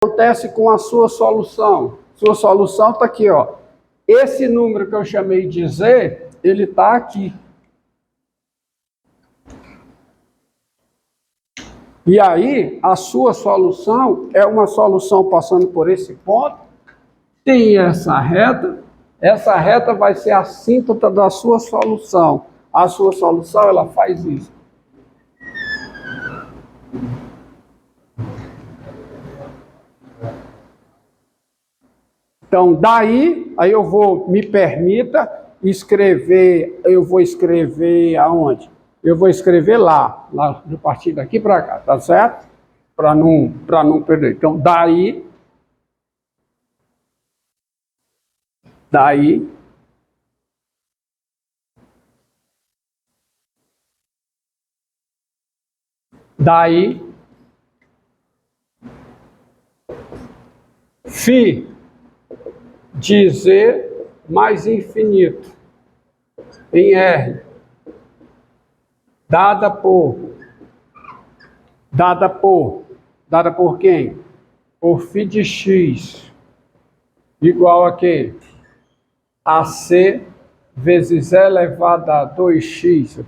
Acontece com a sua solução? Sua solução está aqui, ó. Esse número que eu chamei de Z, ele está aqui. E aí, a sua solução é uma solução passando por esse ponto, tem essa reta vai ser a assíntota da sua solução. A sua solução, ela faz isso. Então, daí, aí eu vou, me permita escrever, eu vou escrever aonde? Eu vou escrever lá a partir daqui para cá, tá certo? Para não perder. Então, daí, φ de Z mais infinito em R, dada por quem? Por φ de X igual a quê? A C vezes E elevado a 2x. Eu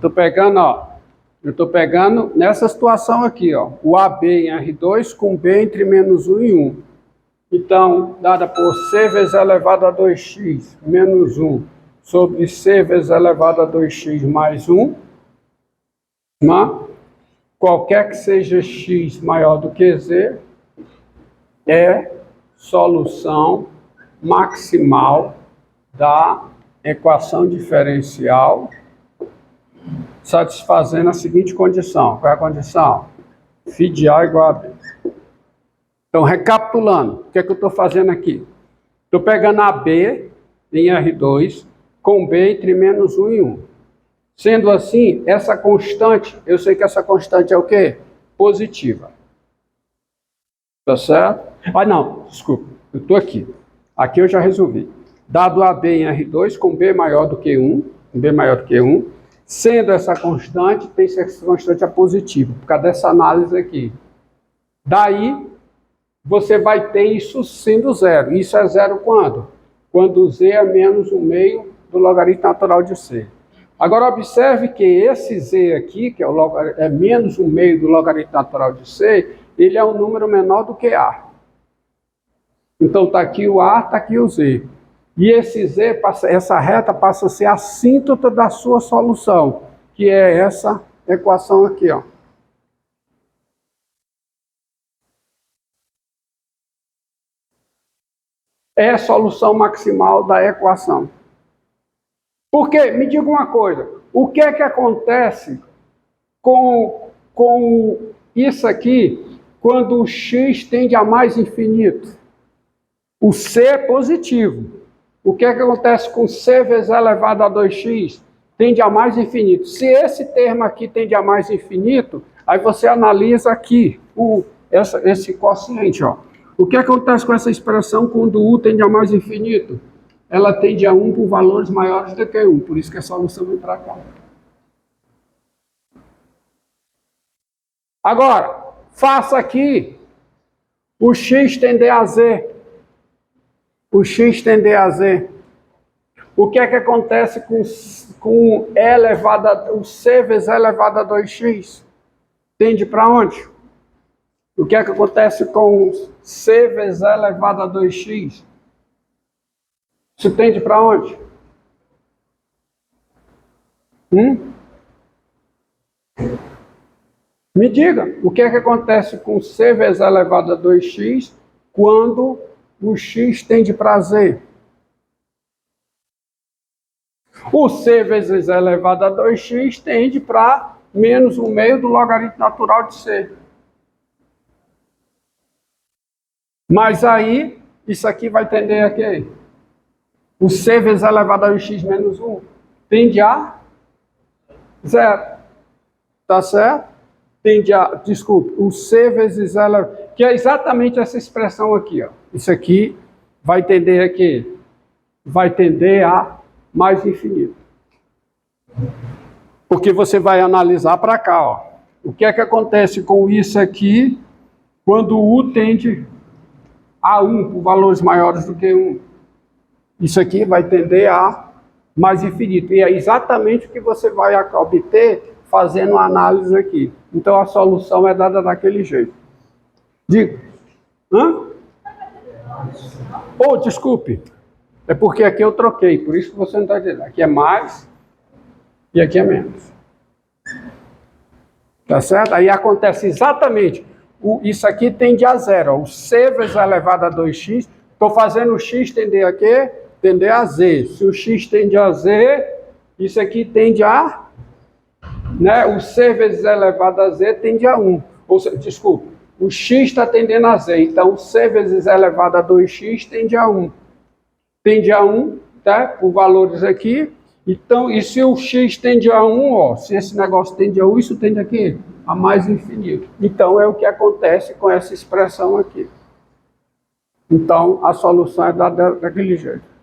estou pegando nessa situação aqui, ó, o AB em R2 com B entre menos 1 e 1. Então, dada por C vezes E elevado a 2x menos 1 sobre C vezes E elevado a 2x mais 1, qualquer que seja x maior do que Z, é solução maximal da equação diferencial satisfazendo a seguinte condição. Qual é a condição? Φ de A igual a B. Então, recapitulando, o que é que eu estou fazendo aqui? Estou pegando AB em R2 com B entre menos 1 e 1. Sendo assim, essa constante, eu sei que essa constante é o quê? Positiva. Tá certo? Ah, não, desculpa, eu estou aqui. Aqui eu já resolvi. Dado AB em R2 com B maior do que 1, sendo essa constante, tem que ser essa constante é positiva, por causa dessa análise aqui. Daí, você vai ter isso sendo zero. Isso é zero quando? Quando Z é menos 1/2 do logaritmo natural de C. Agora, observe que esse Z aqui, que é menos 1/2 do logaritmo natural de C, ele é um número menor do que A. Então, está aqui o A, está aqui o Z. E esse Z, essa reta passa a ser a assíntota da sua solução, que é essa equação aqui, ó. É a solução maximal da equação. Porque, me diga uma coisa, o que é que acontece com isso aqui quando o x tende a mais infinito? O C é positivo. O que é que acontece com C vezes E elevado a 2x? Tende a mais infinito. Se esse termo aqui tende a mais infinito, aí você analisa aqui esse quociente, ó. O que acontece com essa expressão quando U tende a mais infinito? Ela tende a 1 por valores maiores do que 1, por isso que a solução vem para cá. Agora, faça aqui o x tender a z. O x tender a z. O que é que acontece com E elevado a, o C vezes E elevado a 2x? Tende para onde? O que é que acontece com C vezes E elevado a 2x? Isso tende para onde? Me diga, o que é que acontece com C vezes E elevado a 2x quando o x tende para Z? O C vezes E elevado a 2x tende para menos 1/2 do logaritmo natural de C. Mas aí, isso aqui vai tender a quê? O C vezes E elevado a 2x menos 1 tende a zero. Tá certo? Tende a, desculpe, o C vezes E elevado, que é exatamente essa expressão aqui, ó. Isso aqui vai tender a quê? Vai tender a mais infinito. Porque você vai analisar para cá, ó. O que é que acontece com isso aqui quando o U tende a 1 por valores maiores do que 1. Isso aqui vai tender a mais infinito. E é exatamente o que você vai obter fazendo a análise aqui. Então a solução é dada daquele jeito. Diga. Hã? Oh, desculpe. É porque aqui eu troquei, por isso que você não está entendendo. Aqui é mais e aqui é menos. Tá certo? Aí acontece exatamente. Isso aqui tende a zero. O C vezes elevado a 2x. Estou fazendo o x tender a quê? Tender a z. Se o x tende a z, isso aqui tende a... Né? O c vezes elevado a z tende a 1. Ou seja, desculpa, o x está tendendo a z. Então, o c vezes elevado a 2x tende a 1. Tende a 1, tá? Por valores aqui. Então, e se o x tende a 1, ó, se esse negócio tende a 1, isso tende a quê? A mais infinito. Então, é o que acontece com essa expressão aqui. Então, a solução é daquele jeito.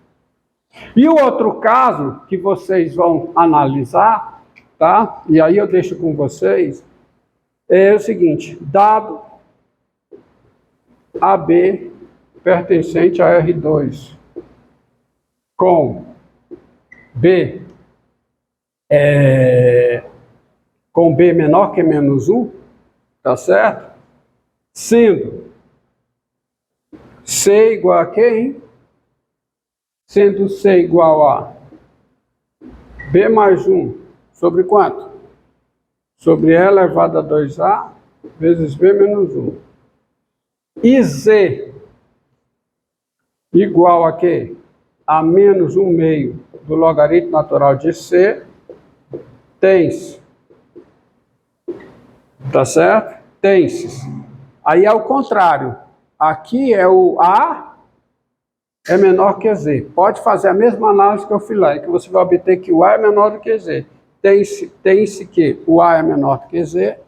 E o outro caso que vocês vão analisar, tá? E aí eu deixo com vocês, é o seguinte: dado AB pertencente a R2 com B menor que menos 1, tá certo? Sendo C igual a quem? Sendo C igual a B mais 1 sobre quanto? Sobre E elevado a 2A vezes B menos 1. E Z igual a quê? A menos 1 meio do logaritmo natural de C, tem-se. Tá certo? Tem-se. Aí é o contrário. Aqui é o A é menor que Z. Pode fazer a mesma análise que eu fiz lá, que você vai obter que o A é menor do que Z. Tem-se que o A é menor do que Z,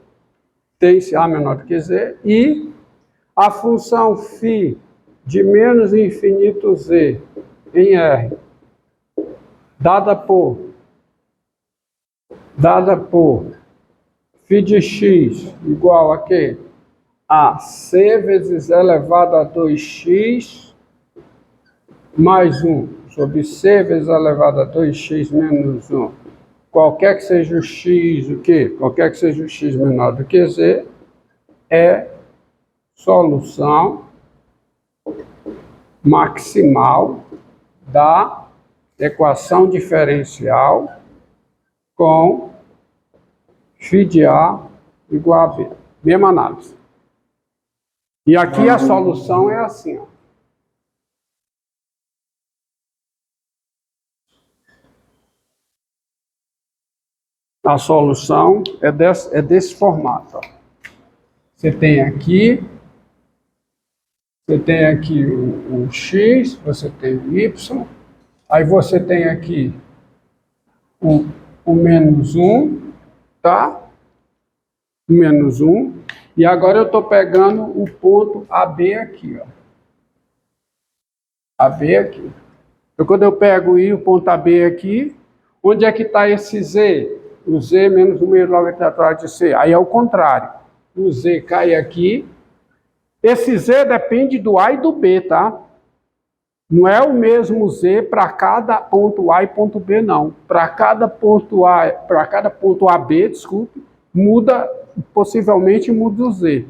tem-se A menor do que Z, e a função φ de menos infinito Z em R, dada por φ de x igual a quê? A C vezes elevado a 2x mais 1 sobre C vezes elevado a 2x menos 1. Qualquer que seja o x, o quê? Qualquer que seja o x menor do que Z, é solução maximal da equação diferencial com φ de A igual a B. Mesma análise. E aqui a solução é assim, ó. A solução é desse formato, ó. Você tem aqui o x, você tem o y, aí você tem aqui o menos 1, tá? O menos 1, e agora eu estou pegando o ponto AB aqui, ó. AB aqui. Então, quando eu pego o ponto AB aqui, onde é que está esse Z? O Z menos o meio logaritmo natural de C. Aí é o contrário. O Z cai aqui. Esse Z depende do A e do B, tá? Não é o mesmo Z para cada ponto A e ponto B, não. Para cada ponto A, para cada ponto AB, desculpe, possivelmente muda o Z.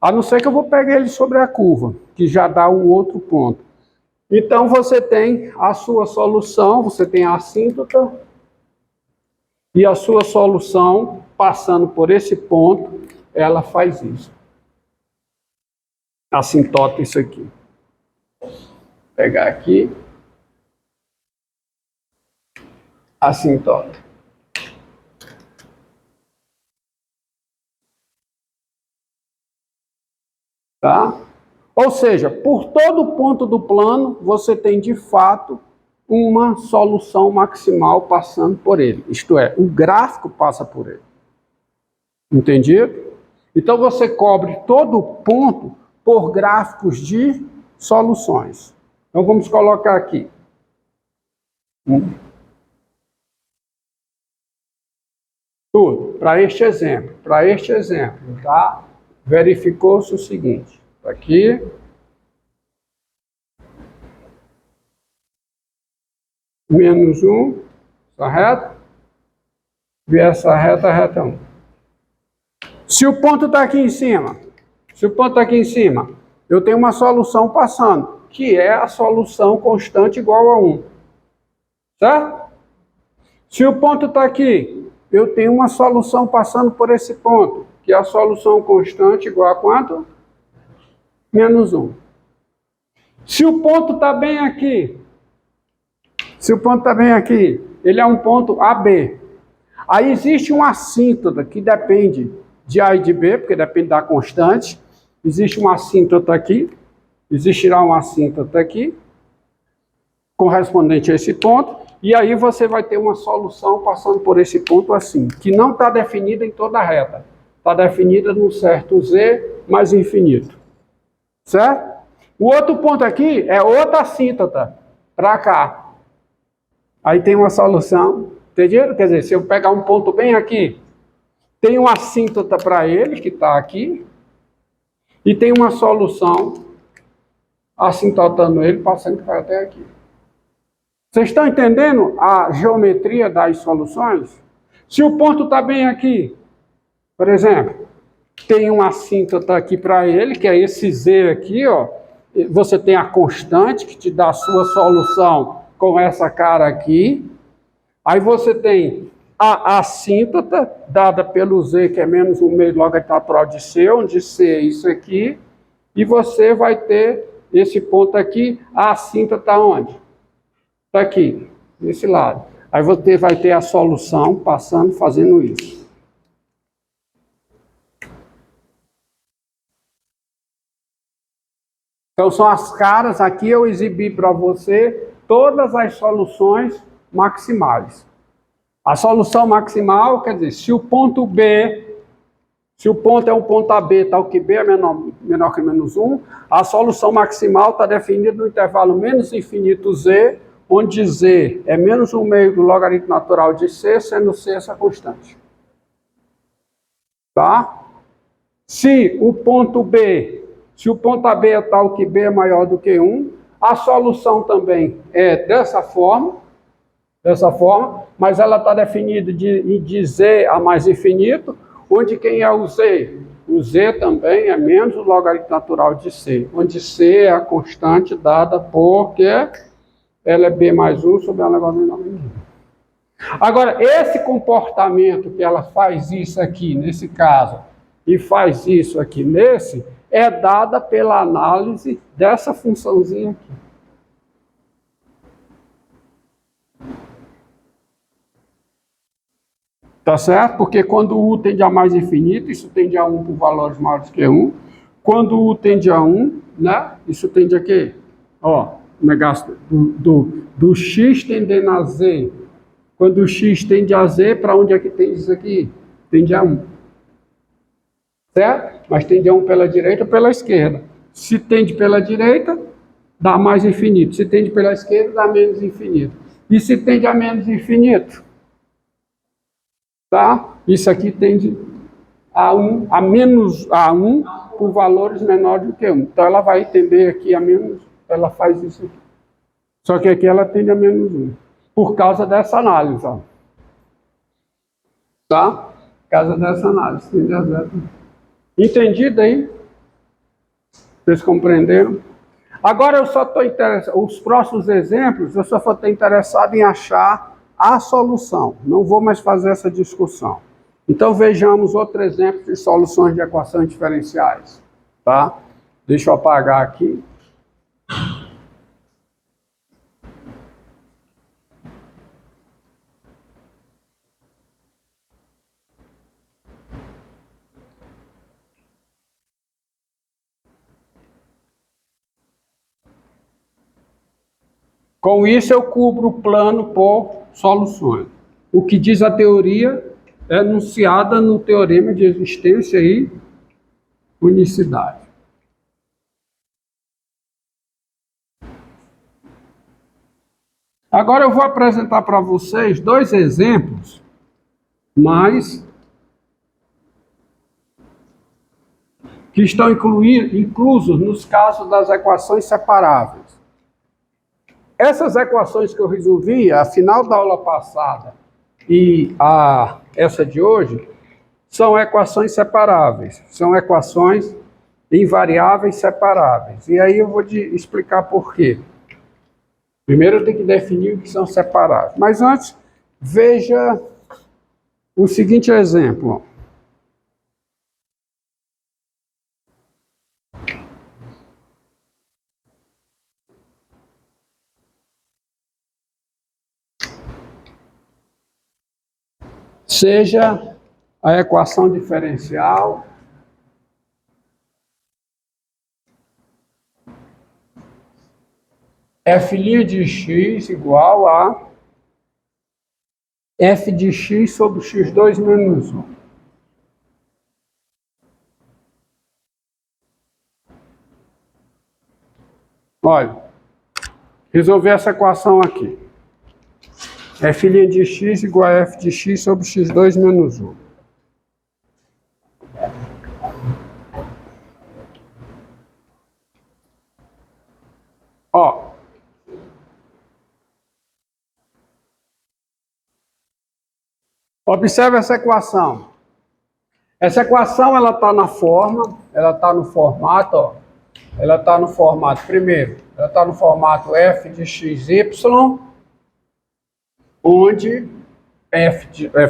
A não ser que eu vou pegar ele sobre a curva, que já dá um outro ponto. Então você tem a sua solução, você tem a assíntota, e a sua solução, passando por esse ponto, ela faz isso. Assintota isso aqui. Vou pegar aqui. Assintota. Tá? Ou seja, por todo ponto do plano, você tem de fato uma solução maximal passando por ele. Isto é, o gráfico passa por ele. Entendido? Então você cobre todo ponto por gráficos de soluções. Então vamos colocar aqui. Tudo. Para este exemplo, tá? Verificou-se o seguinte. Aqui, menos 1, essa reta, ver essa reta, reta 1. Se o ponto está aqui em cima, eu tenho uma solução passando, que é a solução constante igual a 1. Certo? Se o ponto está aqui, eu tenho uma solução passando por esse ponto, que é a solução constante igual a quanto? Menos 1. Se o ponto está bem aqui, ele é um ponto AB. Aí existe uma assíntota que depende de A e de B, porque depende da constante. Existe uma assíntota aqui, existirá uma assíntota aqui, correspondente a esse ponto, e aí você vai ter uma solução passando por esse ponto assim, que não está definida em toda a reta. Está definida num certo Z mais infinito. Certo? O outro ponto aqui é outra assíntota, para cá. Aí tem uma solução, entenderam? Quer dizer, se eu pegar um ponto bem aqui, tem uma assíntota para ele, que está aqui, e tem uma solução assintotando ele, passando até aqui. Vocês estão entendendo a geometria das soluções? Se o ponto está bem aqui, por exemplo, tem uma assíntota aqui para ele, que é esse Z aqui, ó. Você tem a constante que te dá a sua solução com essa cara aqui. Aí você tem a assíntota dada pelo Z, que é menos 1 meio logaritmo natural de C, onde C é isso aqui. E você vai ter esse ponto aqui, a assíntota está onde? Está aqui, desse lado. Aí você vai ter a solução passando, fazendo isso. Então são as caras, aqui eu exibi para você todas as soluções maximais. A solução maximal, quer dizer, se o ponto B, se o ponto é um ponto AB, tal que B é menor que menos 1, a solução maximal está definida no intervalo menos infinito Z, onde Z é menos 1 meio do logaritmo natural de C, sendo C essa constante. Tá? Se o ponto AB é tal que B é maior do que 1, a solução também é dessa forma, mas ela está definida de Z a mais infinito, onde quem é o Z? O Z também é menos o logaritmo natural de C, onde C é a constante dada porque ela é B mais 1 sobre a negócio menor menos 1. Agora, esse comportamento que ela faz isso aqui, nesse caso, e faz isso aqui nesse, é dada pela análise dessa funçãozinha aqui. Tá certo? Porque quando U tende a mais infinito, isso tende a 1 por valores maiores que 1. Quando U tende a 1, né? Isso tende a quê? Ó, o negócio do X tendendo a Z. Quando o X tende a Z, para onde é que tende isso aqui? Tende a 1. Certo? Mas tende a 1 pela direita ou pela esquerda. Se tende pela direita, dá mais infinito. Se tende pela esquerda, dá menos infinito. E se tende a menos infinito? Tá? Isso aqui tende a menos 1 por valores menores do que 1. Então ela vai tender aqui a menos, ela faz isso aqui. Só que aqui ela tende a menos 1. Por causa dessa análise, ó. Tá? Por causa dessa análise. Tende a 0. Entendido aí? Vocês compreenderam? Agora eu só estou interessado, os próximos exemplos, eu só estou interessado em achar a solução. Não vou mais fazer essa discussão. Então vejamos outro exemplo de soluções de equações diferenciais. Tá? Deixa eu apagar aqui. Com isso, eu cubro o plano por soluções. O que diz a teoria é enunciada no teorema de existência e unicidade. Agora eu vou apresentar para vocês dois exemplos, mas que estão inclusos nos casos das equações separáveis. Essas equações que eu resolvi, a final da aula passada e essa de hoje, são equações separáveis, são equações em variáveis separáveis. E aí eu vou te explicar por quê. Primeiro eu tenho que definir o que são separáveis. Mas antes, veja o seguinte exemplo. Seja a equação diferencial f' de x igual a f de x sobre x2 menos 1. Olha, resolver essa equação aqui. F' de x igual a f de x sobre x2 menos 1. Ó. Observe essa equação. Essa equação, ela está na forma, ela está no formato, ó. Ela está no formato, primeiro, ela está no formato f de xy, onde f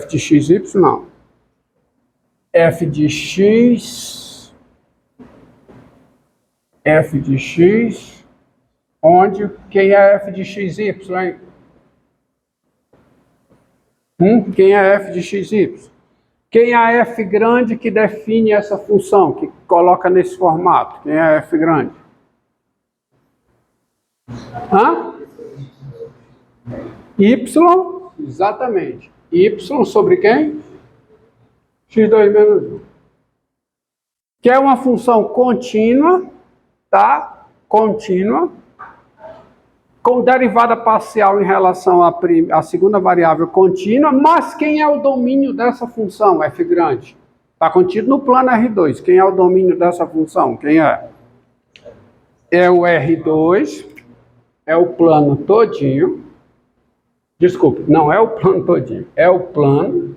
de xy, não. F de x, onde, quem é f de xy, hein? Quem é f de xy? Quem é a f grande que define essa função, que coloca nesse formato? Quem é a f grande? Y, exatamente. Y sobre quem? x2 menos 1. Que é uma função contínua, tá? Contínua, com derivada parcial em relação à segunda variável contínua, mas quem é o domínio dessa função, f grande? Está contido no plano R2. Quem é o domínio dessa função? Quem é? É o R2, é o plano todinho. Desculpe, não é o plano todinho, é o plano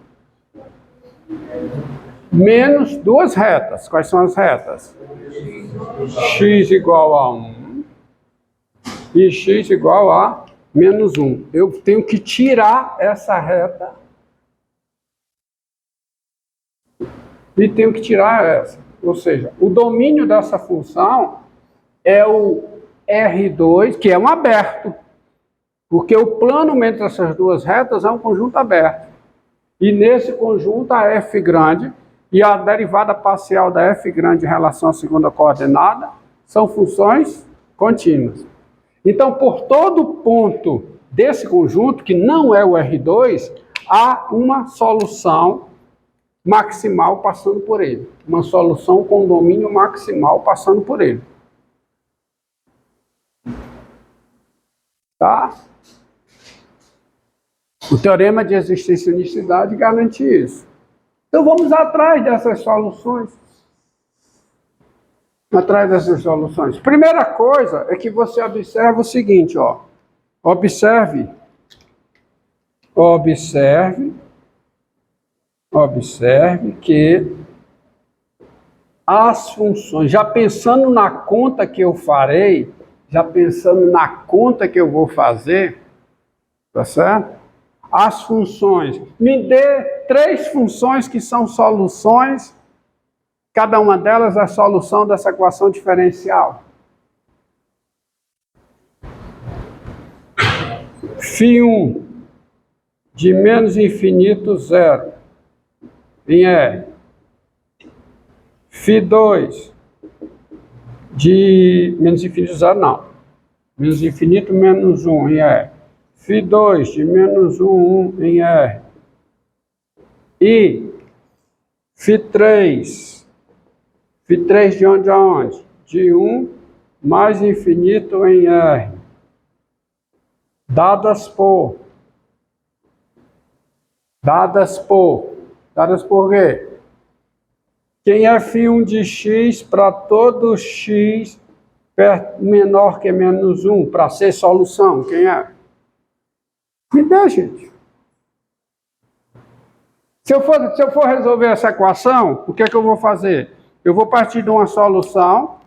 menos duas retas. Quais são as retas? X igual a 1 e x igual a menos 1. Eu tenho que tirar essa reta e tenho que tirar essa. Ou seja, o domínio dessa função é o R2, que é um aberto, porque o plano entre essas duas retas é um conjunto aberto. E nesse conjunto a f grande e a derivada parcial da f grande em relação à segunda coordenada são funções contínuas. Então, por todo ponto desse conjunto, que não é o R2, há uma solução maximal passando por ele. Uma solução com domínio maximal passando por ele. Tá? O teorema de existência e unicidade garante isso. Então, vamos atrás dessas soluções. Primeira coisa é que você observa o seguinte, ó. Observe que as funções, já pensando na conta que eu farei, já pensando na conta que eu vou fazer, tá certo? As funções, me dê 3 funções que são soluções, cada uma delas é a solução dessa equação diferencial. φ1 de menos infinito 0 em R. φ2 de menos infinito 0, não. Menos infinito menos 1 em R. φ2 de menos 1 em R. E φ3 de onde a onde? De 1 mais infinito em R. Dadas por quê? Quem é φ1 de x para todo x menor que menos 1 para ser solução? Quem é? Me dá, gente. Se eu for resolver essa equação, o que é que eu vou fazer? Eu vou partir de uma solução.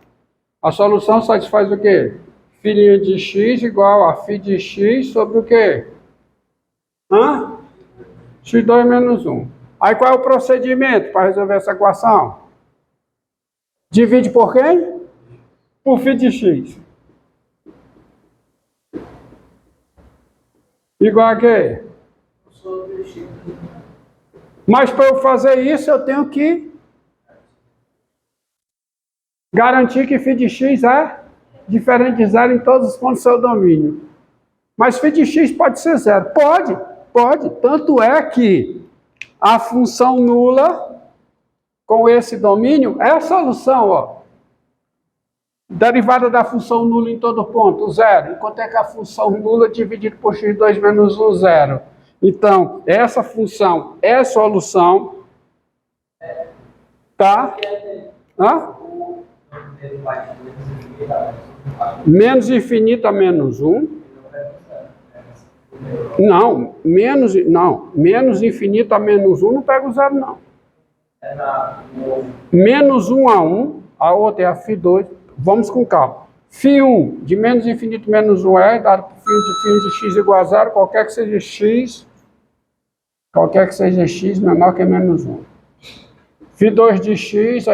A solução satisfaz o quê? Φ' de x igual a φ de x sobre o quê? x2 menos 1. Aí qual é o procedimento para resolver essa equação? Divide por quem? Por φ de x. Igual a quê? Mas para eu fazer isso, eu tenho que garantir que φ de x é diferente de zero em todos os pontos do seu domínio. Mas φ de x pode ser zero. Pode. Tanto é que a função nula com esse domínio é a solução, ó. Derivada da função nula em todo ponto, zero. Enquanto é que a função nula dividido por x2 menos 1, zero. Então, essa função é solução. Tá? Menos infinito a menos 1. Não, menos infinito a menos 1 não pega o zero, não. Menos 1 a 1, a outra é a φ2. Vamos com calma. φ1 de menos infinito menos 1 é dado por φ de x igual a zero, qualquer que seja x menor que menos 1. φ2 de x é